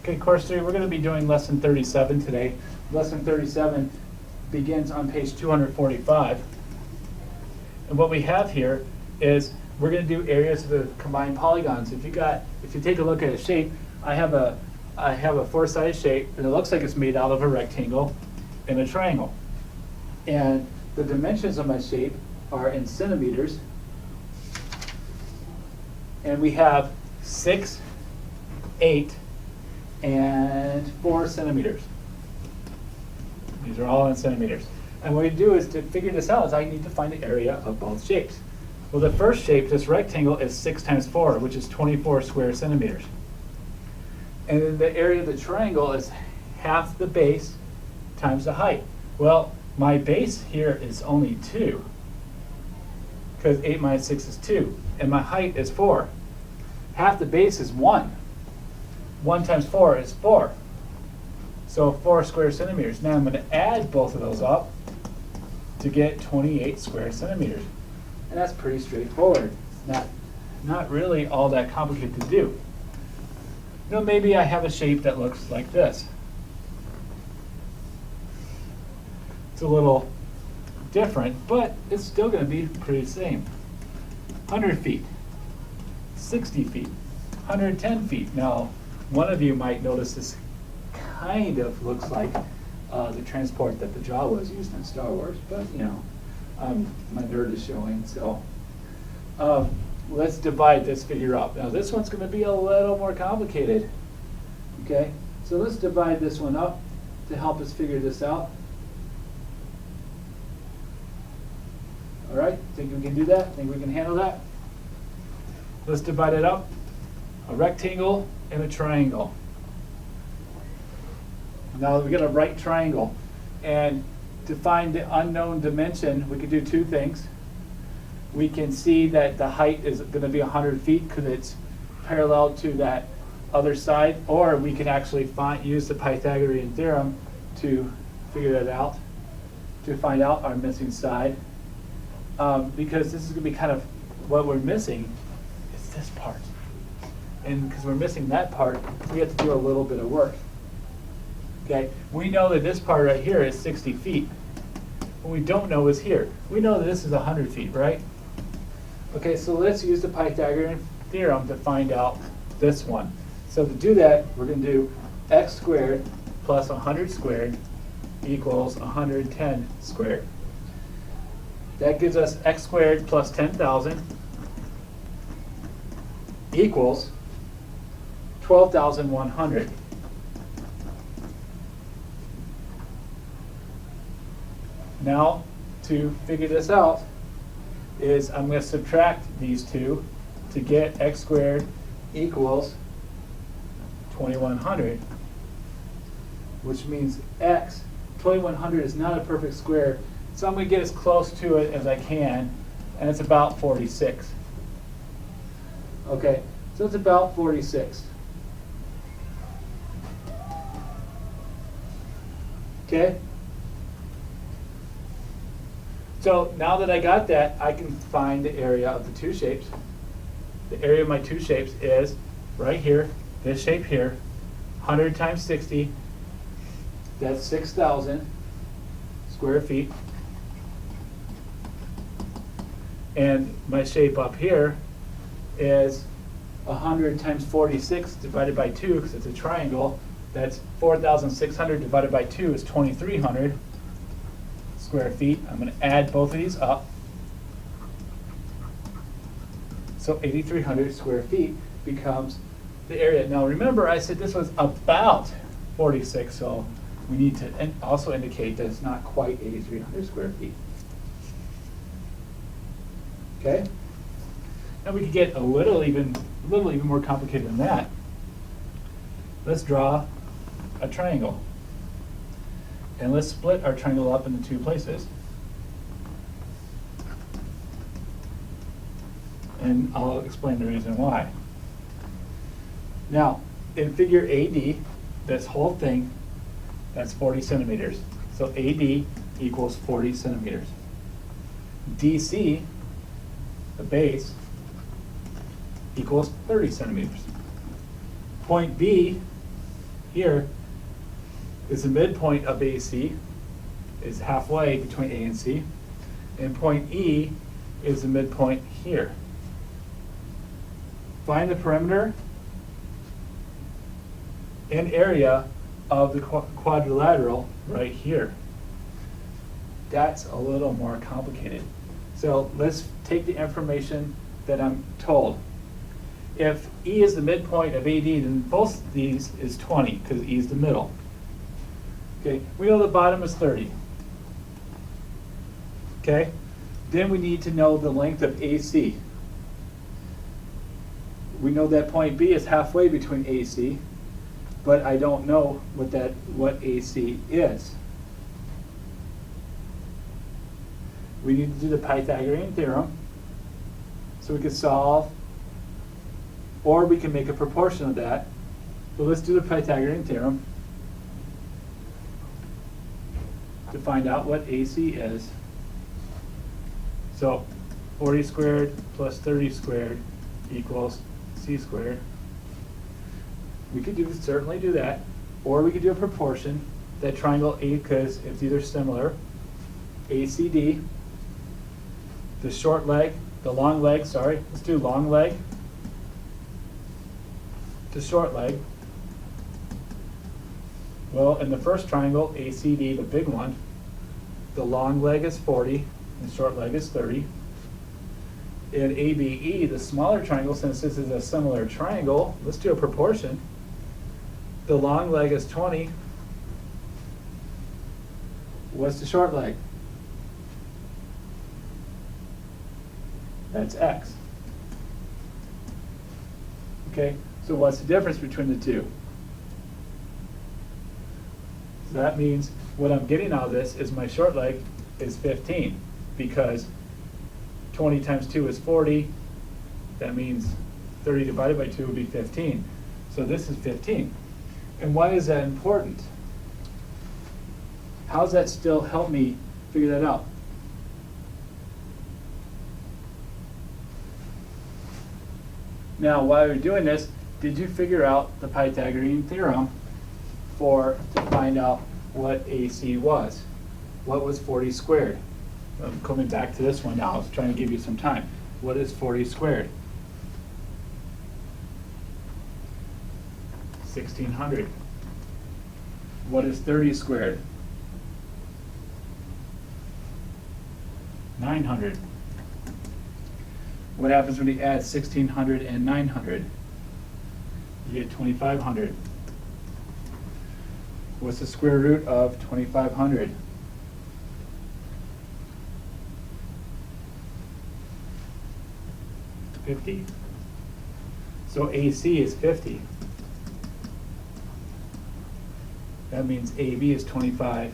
Okay, course 3, we're going to be doing lesson 37 today. Lesson 37 begins on page 245. And what we have here is we're going to do areas of the combined polygons. If you take a look at a shape, I have a four-sided shape, and it looks like it's made out of a rectangle and a triangle. And the dimensions of my shape are in centimeters. And we have 6, 8, and 4 centimeters. These are all in centimeters. And what we do is to figure this out is I need to find the area of both shapes. Well, the first shape, this rectangle, is 6 times 4, which is 24 square centimeters. And then the area of the triangle is half the base times the height. Well, my base here is only 2, because 8 minus 6 is 2, and my height is 4. Half the base is 1. 1 times 4 is 4. So 4 square centimeters. Now I'm going to add both of those up to get 28 square centimeters. And that's pretty straightforward. Not really all that complicated to do. You know, maybe I have a shape that looks like this. It's a little different, but it's still going to be pretty the same. 100 feet, 60 feet, 110 feet. Now, one of you might notice this kind of looks like the transport that the Jawas used in Star Wars, but you know, my nerd is showing, so let's divide this figure up. Now this one's going to be a little more complicated, okay? So let's divide this one up to help us figure this out. All right, think we can do that? Think we can handle that? Let's divide it up. A rectangle and a triangle. Now we got a right triangle, and to find the unknown dimension, we could do two things. We can see that the height is going to be 100 feet because it's parallel to that other side, or we can actually use the Pythagorean Theorem to figure that out, to find out our missing side. Because this is going to be kind of what we're missing is this part. And because we're missing that part, we have to do a little bit of work. Okay, we know that this part right here is 60 feet. What we don't know is here. We know that this is 100 feet, right? Okay, so let's use the Pythagorean Theorem to find out this one. So to do that, we're going to do x squared plus 100 squared equals 110 squared. That gives us x squared plus 10,000 equals 12,100. Now, to figure this out, is I'm going to subtract these two to get x squared equals 2,100, which means 2,100 is not a perfect square, so I'm going to get as close to it as I can, and it's about 46. Okay, so it's about 46. Okay? So now that I got that, I can find the area of the two shapes. The area of my two shapes is right here, this shape here, 100 times 60, that's 6,000 square feet. And my shape up here is 100 times 46 divided by 2, because it's a triangle. That's 4,600 divided by 2 is 2,300 square feet. I'm going to add both of these up. So 8,300 square feet becomes the area. Now remember, I said this was about 46, so we need to also indicate that it's not quite 8,300 square feet. Okay? Now we could get a little even more complicated than that. Let's draw a triangle. And let's split our triangle up into two places. And I'll explain the reason why. Now, in figure AD, this whole thing, that's 40 centimeters. So AD equals 40 centimeters. DC, the base, equals 30 centimeters. Point B here is the midpoint of AC, is halfway between A and C, and point E is the midpoint here. Find the perimeter and area of the quadrilateral right here. That's a little more complicated. So let's take the information that I'm told. If E is the midpoint of AD, then both of these is 20, because E is the middle. Okay, we know the bottom is 30. Okay, then we need to know the length of AC. We know that point B is halfway between AC, but I don't know what AC is. We need to do the Pythagorean Theorem, so we can solve, or we can make a proportion of that. But let's do the Pythagorean Theorem to find out what AC is. So 40 squared plus 30 squared equals C squared. We could certainly do that, or we could do a proportion, that triangle A, because it's either similar, ACD, the short leg, the long leg, sorry, let's do long leg to short leg. Well, in the first triangle, ACD, the big one, the long leg is 40, and the short leg is 30. In ABE, the smaller triangle, since this is a similar triangle, let's do a proportion. The long leg is 20. What's the short leg? That's X. Okay, so what's the difference between the two? So that means what I'm getting out of this is my short leg is 15, because 20 times 2 is 40. That means 30 divided by 2 would be 15. So this is 15. And why is that important? How does that still help me figure that out? Now, while you're doing this, did you figure out the Pythagorean Theorem to find out what AC was? What was 40 squared? I'm coming back to this one now. I was trying to give you some time. What is 40 squared? 1600. What is 30 squared? 900. What happens when you add 1600 and 900? You get 2500. What's the square root of 2500? 50. So AC is 50. That means AB is 25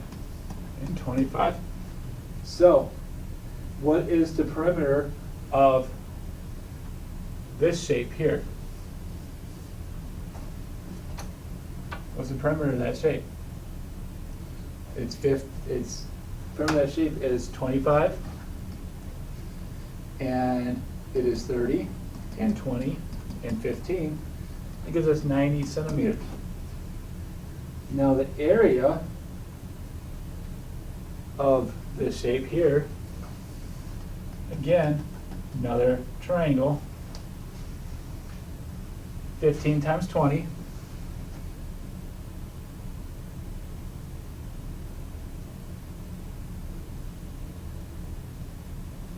and 25. So what is the perimeter of this shape here? What's the perimeter of that shape? Perimeter of that shape is 25, and it is 30, and 20, and 15. It gives us 90 centimeters. Now the area of this shape here, again, another triangle, 15 times 20.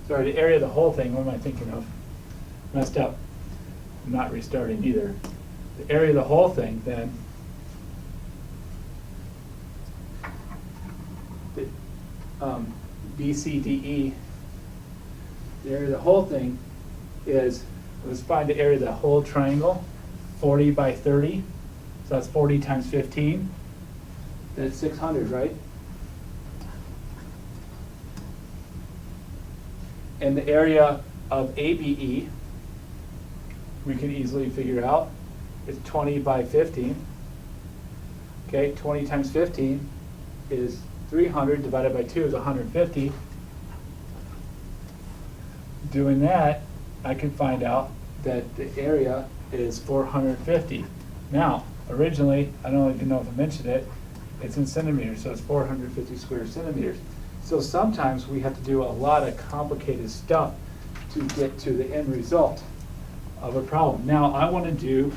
Sorry, the area of the whole thing, what am I thinking of? Messed up. I'm not restarting either. The area of the whole thing, then, BCDE, the area of the whole thing is, let's find the area of the whole triangle, 40 by 30. So that's 40 times 15. That's 600, right? And the area of ABE, we can easily figure out, is 20 by 15. Okay, 20 times 15 is 300, divided by 2 is 150. Doing that, I can find out that the area is 450. Now, originally, I don't even know if I mentioned it, it's in centimeters, so it's 450 square centimeters. So sometimes we have to do a lot of complicated stuff to get to the end result of a problem. Now I want to do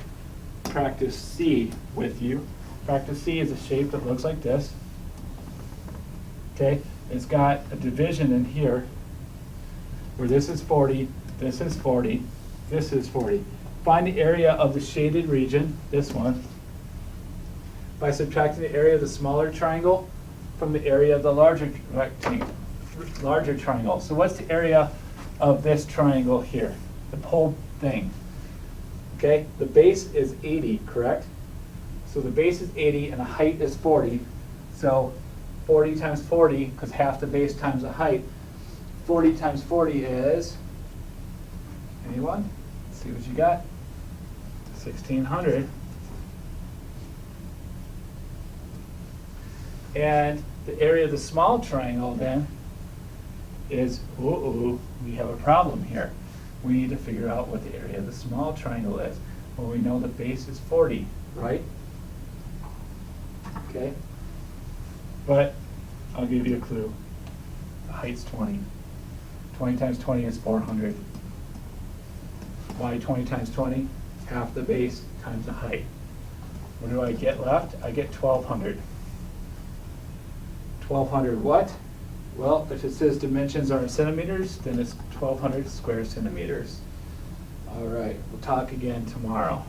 practice C with you. Practice C is a shape that looks like this. Okay, it's got a division in here where this is 40, this is 40, this is 40. Find the area of the shaded region, this one, by subtracting the area of the smaller triangle from the area of the larger rectangle, larger triangle. So what's the area of this triangle here? The whole thing. Okay, the base is 80, correct? So the base is 80 and the height is 40. So 40 times 40, because half the base times the height, 40 times 40 is, anyone? Let's see what you got. 1,600. And the area of the small triangle then is, we have a problem here. We need to figure out what the area of the small triangle is. Well, we know the base is 40, right? Okay. But I'll give you a clue. The height's 20. 20 times 20 is 400. Why 20 times 20? Half the base times the height. What do I get left? I get 1,200. 1,200 what? Well, if it says dimensions are in centimeters, then it's 1,200 square centimeters. All right, we'll talk again tomorrow.